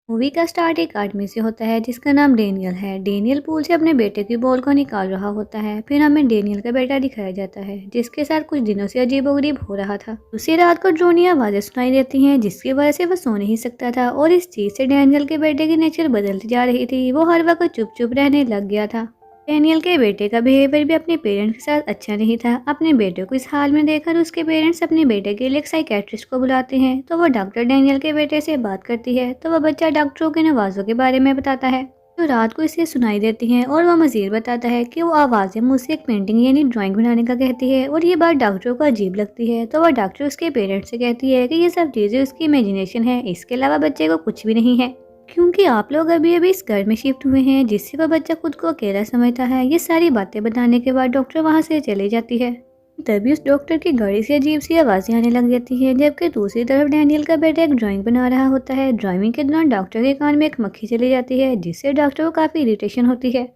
Movie का start एक आदमी से होता है जिसका नाम डेनियल है। डेनियल पूल से अपने बेटे की बॉल को निकाल रहा होता है। फिर हमें डेनियल का बेटा दिखाया जाता है जिसके साथ कुछ दिनों से अजीबोगरीब हो रहा था। उसी रात को ड्रोनी आवाजें सुनाई देती हैं जिसकी वजह से वह सो नहीं सकता था और इस चीज से डेनियल के बेटे की नेचर बदलती जा रही थी। वो हर वक्त चुप चुप रहने लग गया था। डैनियल के बेटे का बिहेवियर भी अपने पेरेंट्स के साथ अच्छा नहीं था। अपने बेटे को इस हाल में देखकर उसके पेरेंट्स अपने बेटे के लिए एक साइकेट्रिस्ट को बुलाते हैं। तो वो डॉक्टर डैनियल के बेटे से बात करती है। तो वह बच्चा डॉक्टरों के नवाजों के बारे में बताता है जो रात को इसे सुनाई देती हैं। और वह मजीद बताता है कि वो आवाज़ें मुझसे एक पेंटिंग यानी ड्राइंग बनाने का कहती है और ये बात डॉक्टरों को अजीब लगती है। तो वह डॉक्टर उसके पेरेंट्स से कहती है कि ये सब चीज़ें उसकी इमेजिनेशन है, इसके अलावा बच्चे को कुछ भी नहीं है, क्योंकि आप लोग अभी अभी इस घर में शिफ्ट हुए हैं जिससे वह बच्चा खुद को अकेला समझता है। ये सारी बातें बताने के बाद डॉक्टर वहां से चली जाती है। तभी उस डॉक्टर की गाड़ी से अजीब सी आवाजें आने लग जाती है, जबकि दूसरी तरफ डैनियल का बेटा एक ड्राइंग बना रहा होता है। ड्राइंग के दौरान डॉक्टर के कान में एक मक्खी चली जाती है जिससे डॉक्टर को काफी इरिटेशन होती है।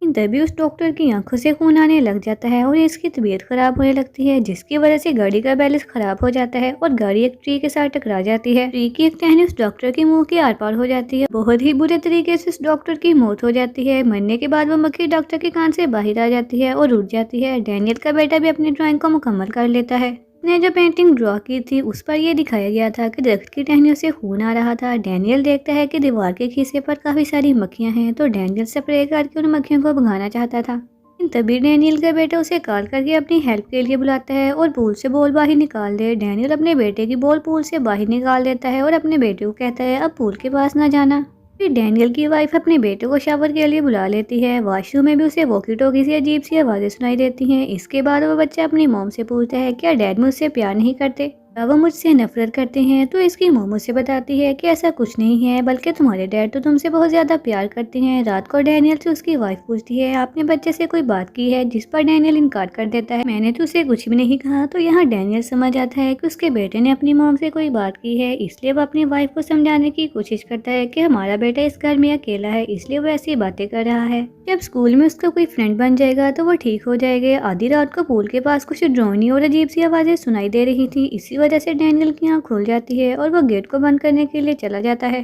तभी उस डॉक्टर की आंखों से खून आने लग जाता है और इसकी तबीयत खराब होने लगती है जिसकी वजह से गाड़ी का बैलेंस खराब हो जाता है और गाड़ी एक ट्री के साथ टकरा जाती है। ट्री की एक टहनी उस डॉक्टर के मुंह के आर पार हो जाती है। बहुत ही बुरे तरीके से उस डॉक्टर की मौत हो जाती है। मरने के बाद वो मक्खी डॉक्टर के कान से बाहर आ जाती है और उड़ जाती है। डैनियल का बेटा भी अपनी ड्राइंग को मुकम्मल कर लेता है। ने जो पेंटिंग ड्रॉ की थी उस पर यह दिखाया गया था कि दरख्त की टहनियों से खून आ रहा था। डैनियल देखता है कि दीवार के खीसे पर काफी सारी मक्खियां हैं, तो डैनियल स्प्रे करके उन मक्खियों को भगाना चाहता था। तभी डैनियल का बेटा उसे कॉल करके अपनी हेल्प के लिए बुलाता है और पूल से बॉल बाहर निकाल दे। डैनियल अपने बेटे की बॉल पूल से बाहर निकाल देता है और अपने बेटे को कहता है अब पूल के पास ना जाना। फिर डैनियल की वाइफ अपने बेटे को शावर के लिए बुला लेती है। वॉशरूम में भी उसे वॉकी टॉकी से अजीब सी आवाजें सुनाई देती हैं। इसके बाद वो बच्चा अपनी मॉम से पूछता है क्या डैड मुझसे प्यार नहीं करते, क्या वो मुझसे नफरत करते हैं। तो इसकी मॉम उसे बताती है कि ऐसा कुछ नहीं है, बल्कि तुम्हारे डैड तो तुमसे बहुत ज्यादा प्यार करते हैं। रात को डैनियल से उसकी वाइफ पूछती है आपने बच्चे से कोई बात की है, जिस पर डैनियल इनकार कर देता है मैंने तो उसे कुछ भी नहीं कहा। तो यहाँ डैनियल समझ आता है कि उसके बेटे ने अपनी मॉम से कोई बात की है, इसलिए वो अपनी वाइफ को समझाने की कोशिश करता है कि हमारा बेटा इस घर में अकेला है, इसलिए वो ऐसी बातें कर रहा है। जब स्कूल में उसका कोई फ्रेंड बन जाएगा तो वो ठीक हो जाएगा। आधी रात को पूल के पास कुछ ड्रोनी और अजीब सी आवाजें सुनाई दे रही थी। इसी वजह से डैनियल की आंख खुल जाती है और वो गेट को बंद करने के लिए चला जाता है।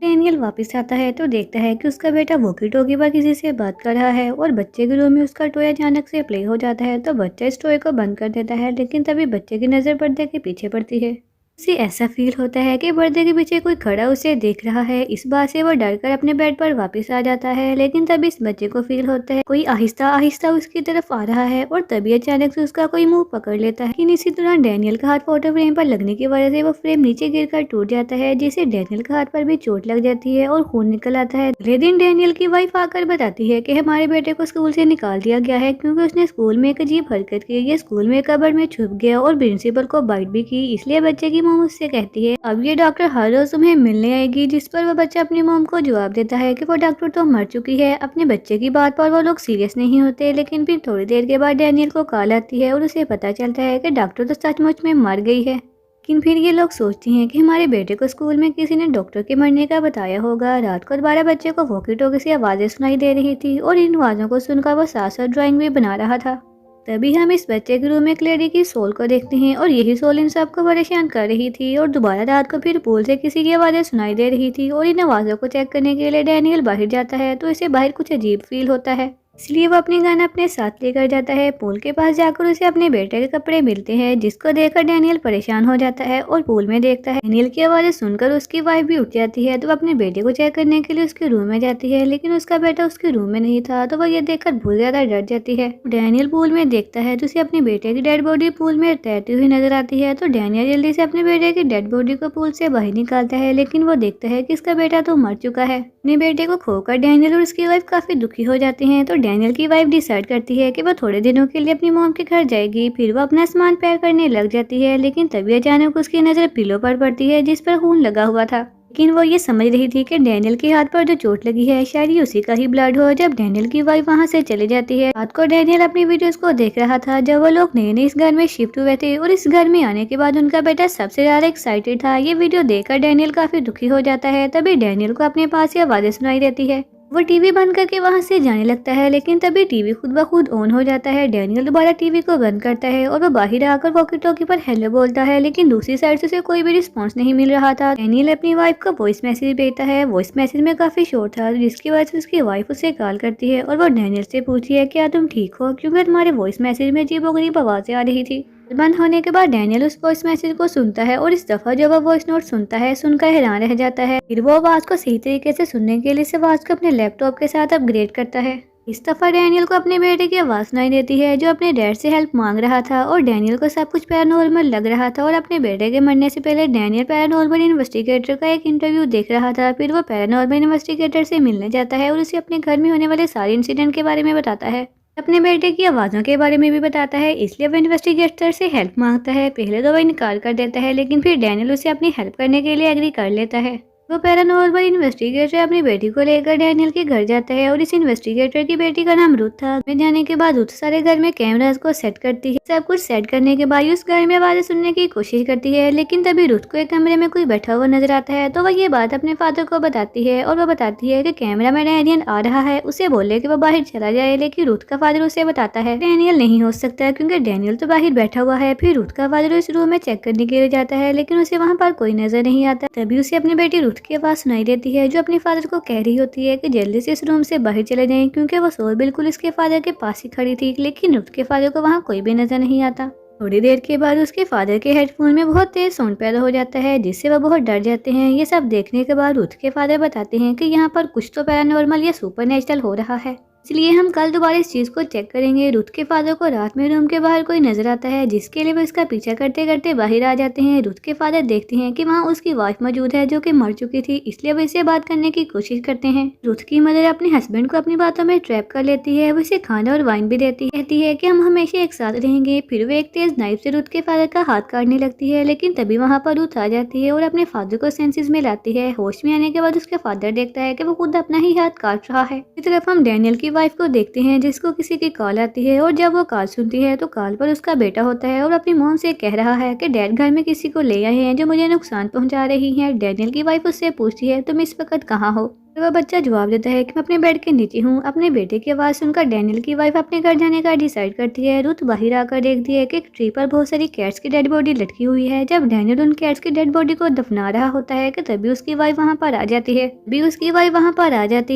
डैनियल वापस आता है तो देखता है कि उसका बेटा वॉकी टॉकी पर किसी से बात कर रहा है और बच्चे के रूम में उसका टॉय अचानक से प्ले हो जाता है। तो बच्चा इस टॉय को बंद कर देता है, लेकिन तभी बच्चे की नज़र पर्दे के पीछे पड़ती है। उसे ऐसा फील होता है कि पर्दे के पीछे कोई खड़ा उसे देख रहा है। इस बात से वो डरकर अपने बेड पर वापस आ जाता है, लेकिन तभी इस बच्चे को फील होता है कोई आहिस्ता आहिस्ता उसकी तरफ आ रहा है और तभी अचानक से उसका कोई मुंह पकड़ लेता है। लेकिन इसी दौरान डैनियल का हाथ फोटो फ्रेम पर लगने की वजह से वो फ्रेम नीचे गिरकर टूट जाता है, जिससे डैनियल के हाथ पर भी चोट लग जाती है और खून निकल आता है। अगले दिन डैनियल की वाइफ आकर बताती है कि हमारे बेटे को स्कूल से निकाल दिया गया है क्योंकि उसने स्कूल में एक अजीब हरकत की। ये स्कूल में कबर्ड में छुप गया और प्रिंसिपल को बाइट भी की, इसलिए बच्चे की मॉम उससे कहती है अब ये डॉक्टर हर रोज तुम्हें मिलने आएगी। जिस पर वह बच्चा अपनी मॉम को जवाब देता है कि वो डॉक्टर तो मर चुकी है। अपने बच्चे की बात पर वो लोग सीरियस नहीं होते, लेकिन फिर थोड़ी देर के बाद डैनियल को कॉल आती है और उसे पता चलता है कि डॉक्टर तो सचमुच में मर गई है। लेकिन फिर ये लोग सोचते हैं कि हमारे बेटे को स्कूल में किसी ने डॉक्टर के मरने का बताया होगा। रात को दोबारा बच्चे को वॉकी टॉकी से आवाजें सुनाई दे रही थी और इन आवाजों को सुनकर वो साथ साथ ड्राइंग भी बना रहा था। तभी हम इस बच्चे के रूम में एक लेडी की सोल को देखते हैं और यही सोल इन सबको परेशान कर रही थी। और दोबारा रात को फिर पूल से किसी की आवाज़ें सुनाई दे रही थी और इन आवाज़ों को चेक करने के लिए डैनियल बाहर जाता है, तो इसे बाहर कुछ अजीब फील होता है, इसलिए वो अपनी गन अपने साथ लेकर जाता है। पूल के पास जाकर उसे अपने बेटे के कपड़े मिलते हैं, जिसको देखकर डैनियल परेशान हो जाता है और पूल में देखता है। डैनियल की आवाज़ें सुनकर उसकी वाइफ भी उठ जाती है, तो अपने बेटे को चेक करने के लिए उसके रूम में जाती है, लेकिन उसका बेटा उसके रूम में नहीं था। तो वह ये देखकर बहुत ज्यादा डर जाती है। डैनियल पूल में देखता है तो उसे अपने बेटे की डेड बॉडी पूल में तैरती हुई नजर आती है। तो डैनियल जल्दी से अपने बेटे की डेड बॉडी को पूल से बाहर निकालता है, लेकिन वो देखता है कि इसका बेटा तो मर चुका है। अपने बेटे को खोकर डैनियल और उसकी वाइफ काफी दुखी हो जाते हैं। तो डैनियल की वाइफ डिसाइड करती है कि वो थोड़े दिनों के लिए अपनी मॉम के घर जाएगी। फिर वो अपना सामान पैक करने लग जाती है, लेकिन तभी अचानक उसकी नजर पिलो पर पड़ती है जिस पर खून लगा हुआ था। लेकिन वो ये समझ रही थी कि डैनियल के हाथ पर जो चोट लगी है शायद ये उसी का ही ब्लड हो। जब डैनियल की वाइफ वहां से चली जाती है, रात को डैनियल अपनी वीडियोस को देख रहा था जब वो लोग नए नए इस घर में शिफ्ट हुए थे और इस घर में आने के बाद उनका बेटा सबसे ज्यादा एक्साइटेड था। ये वीडियो देखकर डैनियल काफी दुखी हो जाता है। तभी डैनियल को अपने पास ये आवाजें सुनाई देती है। वो टीवी बंद करके वहां से जाने लगता है, लेकिन तभी टीवी खुद ब खुद ऑन हो जाता है। डैनियल दोबारा टीवी को बंद करता है और वो बाहर आकर वॉकी टॉकी पर हेलो बोलता है, लेकिन दूसरी साइड से उसे कोई भी रिस्पॉन्स नहीं मिल रहा था। डैनियल अपनी वाइफ को वॉइस मैसेज भेजता है। वॉइस मैसेज में काफी शोर था, जिसकी वजह से उसकी वाइफ उसे कॉल करती है और वो डैनियल से पूछती है क्या तुम ठीक हो, क्योंकि तुम्हारे वॉइस मैसेज में अजीबोगरीब आवाजें आ रही थी। बंद होने के बाद डैनियल उस वॉइस मैसेज को सुनता है और इस दफा जब वो वॉइस नोट सुनता है सुनकर हैरान रह जाता है। फिर वो आवाज को सही तरीके से सुनने के लिए इस आवाज को अपने लैपटॉप के साथ अपग्रेड करता है। इस दफा डैनियल को अपने बेटे की आवाज सुनाई देती है, जो अपने डैड से हेल्प मांग रहा था और डैनियल को सब कुछ पैरानॉर्मल लग रहा था। और अपने बेटे के मरने से पहले डैनियल पैरानॉर्मल इन्वेस्टिगेटर का एक इंटरव्यू देख रहा था। फिर वो पैरानॉर्मल इन्वेस्टिगेटर से मिलने जाता है और उसे अपने घर में होने वाले सारे इंसिडेंट के बारे में बताता है। अपने बेटे की आवाज़ों के बारे में भी बताता है, इसलिए वो इन्वेस्टिगेटर से हेल्प मांगता है। पहले तो वह इनकार कर देता है, लेकिन फिर डैनियल उसे अपनी हेल्प करने के लिए एग्री कर लेता है। वो पैरानॉर्मल इन्वेस्टिगेटर अपनी बेटी को लेकर डैनियल के घर जाता है और इस इन्वेस्टिगेटर की बेटी का नाम रुथ था। घर जाने के बाद रुथ सारे घर में कैमरास को सेट करती है। सब कुछ सेट करने के बाद उस घर में आवाजें सुनने की कोशिश करती है, लेकिन तभी रुथ को एक कमरे में कोई बैठा हुआ नजर आता है। तो वह ये बात अपने फादर को बताती है और वह बताती है कि कैमरा में डैनियल आ रहा है, उसे बोले कि वह बाहर चला जाए। लेकिन रुथ का फादर उसे बताता है डैनियल नहीं हो सकता, क्योंकि डैनियल तो बाहर बैठा हुआ है। फिर रुथ का फादर इस रूम में चेक करने के लिए जाता है, लेकिन उसे वहाँ पर कोई नजर नहीं आता। तभी उसे अपनी बेटी रुथ की आवाज सुनाई देती है, जो अपने फादर को कह रही होती है कि जल्दी से इस रूम से बाहर चले जाएं, क्योंकि वो सोल बिल्कुल इसके फादर के पास ही खड़ी थी। लेकिन रुथ के फादर को वहाँ कोई भी नजर नहीं आता। थोड़ी देर के बाद उसके फादर के हेडफोन में बहुत तेज साउंड पैदा हो जाता है, जिससे वह बहुत डर जाते हैं। ये सब देखने के बाद रुथ के फादर बताते हैं कि यहाँ पर कुछ तो पैरानॉर्मल या सुपरनेचुरल हो रहा है, इसलिए हम कल दोबारा इस चीज को चेक करेंगे। रुथ के फादर को रात में रूम के बाहर कोई नजर आता है, जिसके लिए वो इसका पीछा करते करते बाहर आ जाते हैं। रुथ के फादर देखते हैं कि वहाँ उसकी वाइफ मौजूद है, जो कि मर चुकी थी, इसलिए वो इससे बात करने की कोशिश करते हैं। रुथ की मदर अपने हस्बैंड को अपनी बातों में ट्रैप कर लेती है। वो इसे खाना और वाइन भी देती है, कहती है कि हम हमेशा एक साथ रहेंगे। फिर वो एक तेज नाइफ से रुथ के फादर का हाथ काटने लगती है, लेकिन तभी वहाँ पर रुथ आ जाती है और अपने फादर को सेंसेस में लाती है। होश में आने के बाद उसके फादर देखता है कि वो खुद अपना ही हाथ काट रहा है। इस तरफ हम डैनियल की वाइफ को देखते हैं, जिसको किसी की कॉल आती है और जब वो कॉल सुनती है तो कॉल पर उसका बेटा होता है और अपनी मॉम से कह रहा है कि डैड घर में किसी को ले आए हैं जो मुझे नुकसान पहुंचा रही है। डैनियल की वाइफ उससे पूछती है तुम इस वक्त कहाँ हो। तो वह बच्चा जवाब देता है कि मैं अपने बेड के नीचे हूँ। अपने बेटे की आवाज़ सुनकर डैनियल की वाइफ अपने घर जाने का डिसाइड करती है। रुथ बाहर आकर देखती है कि एक ट्री पर बहुत सारी कैट्स की डेड बॉडी लटकी हुई है। जब डैनियल उन कैट्स की डेड बॉडी को दफना रहा होता है कि तभी उसकी वाइफ वहाँ पर आ जाती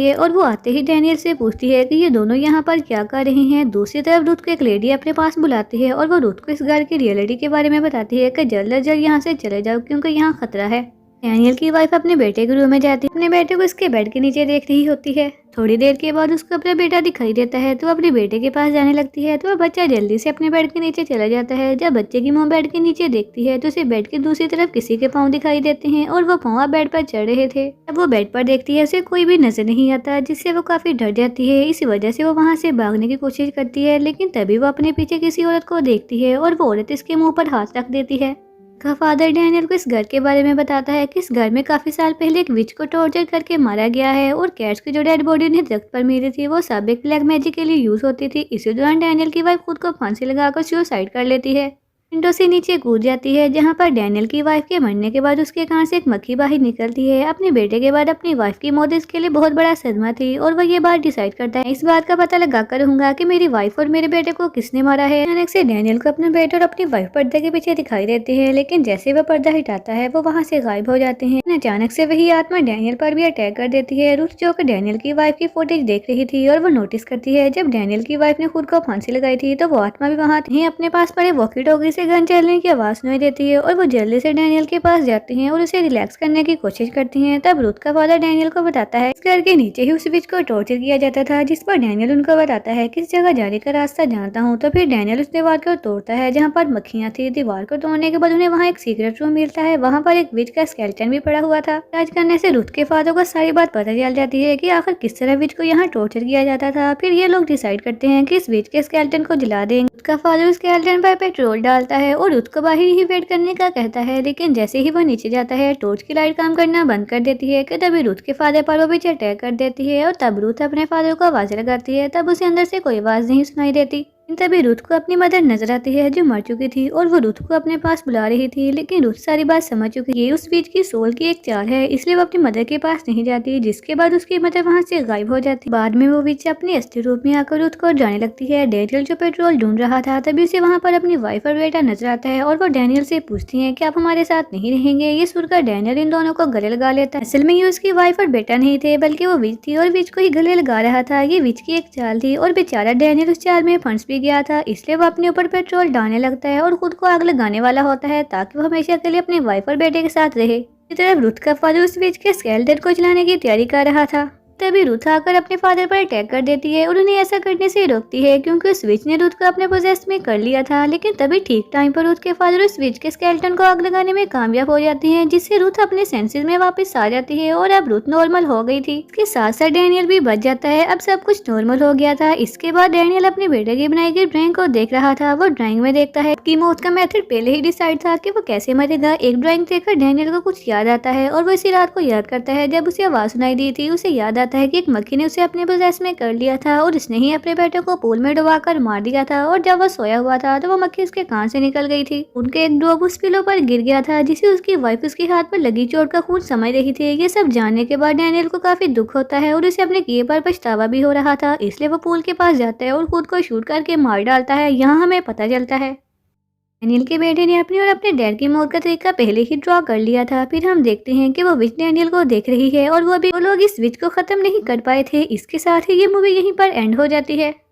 है। और वो आते ही डैनियल से पूछती है कि ये दोनों यहाँ पर क्या कर रही हैं। दूसरी तरफ रुथ को एक लेडी अपने पास बुलाती है और वो रुथ को इस घर की रियलिटी के बारे में बताती है कि जल्द अज जल्द यहाँ से चले जाओ, क्योंकि यहाँ खतरा है। डैनियल की वाइफ अपने बेटे के रूम में जाती है, अपने बेटे को इसके बेड के नीचे देख रही होती है। थोड़ी देर के बाद उसको अपना बेटा दिखाई देता है, तो अपने बेटे के पास जाने लगती है। तो वह बच्चा जल्दी से अपने बेड के नीचे चला जाता है। जब बच्चे की मां बेड के नीचे देखती है तो उसे बेड की दूसरी तरफ किसी के पाँव दिखाई देते हैं और वो पाँव बेड पर चढ़ रहे थे। जब वो बेड पर देखती है उसे कोई भी नजर नहीं आता, जिससे वो काफी डर जाती है। इस वजह से वो वहाँ से भागने की कोशिश करती है, लेकिन तभी वो अपने पीछे किसी औरत को देखती है और वो औरत इसके मुँह पर हाथ रख देती है। का फादर डैनियल को इस घर के बारे में बताता है कि इस घर में काफी साल पहले एक विच को टॉर्चर करके मारा गया है और कैट्स की जो डेड बॉडी उन्हें दरख्त पर मिली थी वो सब एक ब्लैक मैजिक के लिए यूज होती थी। इसी दौरान डैनियल की वाइफ खुद को फांसी लगाकर सुसाइड कर लेती है, विंडो से नीचे कूद जाती है, जहाँ पर डैनियल की वाइफ के मरने के बाद उसके कान से एक मक्खी बाहर निकलती है। अपने बेटे के बाद अपनी वाइफ की मौत इसके लिए बहुत बड़ा सदमा थी और वह ये बात डिसाइड करता है इस बात का पता लगा कर रहूंगा कि मेरी वाइफ और मेरे बेटे को किसने मारा है। अचानक से डैनियल को अपने बेटे और अपनी वाइफ पर्दे के पीछे दिखाई देते हैं, लेकिन जैसे वह पर्दा हटाता है वो वहाँ से गायब हो जाते हैं। अचानक से वही आत्मा डैनियल पर भी अटैक कर देती है। रुथ जो कि डैनियल की वाइफ की फुटेज देख रही थी और वो नोटिस करती है जब डैनियल की वाइफ ने खुद को फांसी लगाई थी तो वो आत्मा भी वहाँ थी। अपने पास पड़े वॉकी टॉकी से गन चलने की आवाज सुनाई देती है और वो जल्दी से डैनियल के पास जाती हैं और उसे रिलैक्स करने की कोशिश करती हैं। तब रुथ का फादर डैनियल को बताता है इस घर के नीचे ही उस विच को टॉर्चर किया जाता था, जिस पर डैनियल उनको बताता है किस जगह जाने का रास्ता जानता हूँ। तो फिर डैनियल उस दीवार को तोड़ता है जहाँ पर मक्खियाँ थी। दीवार को तोड़ने के बाद उन्हें वहाँ एक सीक्रेट रूम मिलता है, वहाँ पर एक विच का स्केलेटन भी पड़ा हुआ था। जांच करने से रुथ के फादर को सारी बात पता चल जाती है कि आखिर किस तरह विच को यहाँ टॉर्चर किया जाता था। फिर ये लोग डिसाइड करते हैं कि इस विच के स्केलेटन को जला देंगे। रुथ का फादर उस स्केलेटन पर पेट्रोल डालता है और रुथ को बाहर ही वेट करने का कहता है, लेकिन जैसे ही वो नीचे जाता है टॉर्च की लाइट काम करना बंद कर देती है कि तभी रुथ के फादर पर वो भी अटैक कर देती है और तब रुथ अपने फादर को आवाज लगाती है। तब उसे अंदर से कोई आवाज नहीं सुनाई देती। तभी रुथ को अपनी मदर नजर आती है जो मर चुकी थी और वो रुथ को अपने पास बुला रही थी, लेकिन रुथ सारी बात समझ चुकी है। ये उस बीच की सोल की एक चाल है, इसलिए वो अपनी मदर के पास नहीं जाती, जिसके बाद उसकी मदर वहाँ से गायब हो जाती। बाद में वो बीच अपनी असली रूप में आकर रुथ को जाने लगती है। डैनियल जो पेट्रोल ढूंढ रहा था तभी उसे वहाँ पर अपनी वाइफ और बेटा नजर आता है और वो डैनियल से पूछती है कि आप हमारे साथ नहीं रहेंगे। ये सुनकर डैनियल इन दोनों को गले लगा लेता है। असल में ये उसकी वाइफ और बेटा नहीं थे, बल्कि वो विच थी और विच को ही गले लगा रहा था। ये विच की एक चाल थी और बेचारा डैनियल उस चाल में फंस भी गया था, इसलिए वो अपने ऊपर पेट्रोल डालने लगता है और खुद को आग लगाने वाला होता है ताकि वो हमेशा के लिए अपनी वाइफ और बेटे के साथ रहे। इसी तरफ रुथ का फादर उस विच के स्केलेटन को जलाने की तैयारी कर रहा था। तभी रुथ आकर अपने फादर पर अटैक कर देती है और उन्हें ऐसा करने से रोकती है क्योंकि उस विच ने रुथ को अपने पोजेस में कर लिया था। लेकिन तभी ठीक टाइम पर रुथ के फादर उस विच के स्केलेटन को आग लगाने में कामयाब हो जाते हैं, जिससे रुथ अपने सेंसेस में वापस आ जाती है और अब रुथ नॉर्मल हो गई थी। इसके साथ साथ डैनियल भी बच जाता है। अब सब कुछ नॉर्मल हो गया था। इसके बाद डैनियल अपने बेटे की बनाई गई ड्राइंग को देख रहा था। वो ड्राइंग में देखता है कि मौत का मेथड पहले ही डिसाइड था कि वो कैसे मरेगा। एक ड्राइंग देखकर डैनियल को कुछ याद आता है और वो इसी रात को याद करता है जब उसे आवाज सुनाई दी थी। उसे याद आता है कि एक मक्खी ने उसे अपने पोजेस में कर लिया था और उसने ही अपने बेटे को पूल में डुबाकर मार दिया था और जब वो सोया हुआ था तो वो मक्खी उसके कान से निकल गई थी। उनके एक ड्रॉप उस पिलो पर गिर गया था जिसे उसकी वाइफ उसके हाथ पर लगी चोट का खून समझ रही थी। ये सब जानने के बाद डैनियल को काफी दुख होता है और उसे अपने किए पर पछतावा भी हो रहा था, इसलिए वो पूल के पास जाता है और खुद को शूट करके मार डालता है। यहाँ हमें पता चलता है डैनियल के बेटे ने अपनी और अपने डैड की मौत का तरीका पहले ही ड्रॉ कर लिया था। फिर हम देखते हैं कि वो विच डैनियल को देख रही है और वो लोग इस विच को खत्म नहीं कर पाए थे। इसके साथ ही ये मूवी यहीं पर एंड हो जाती है।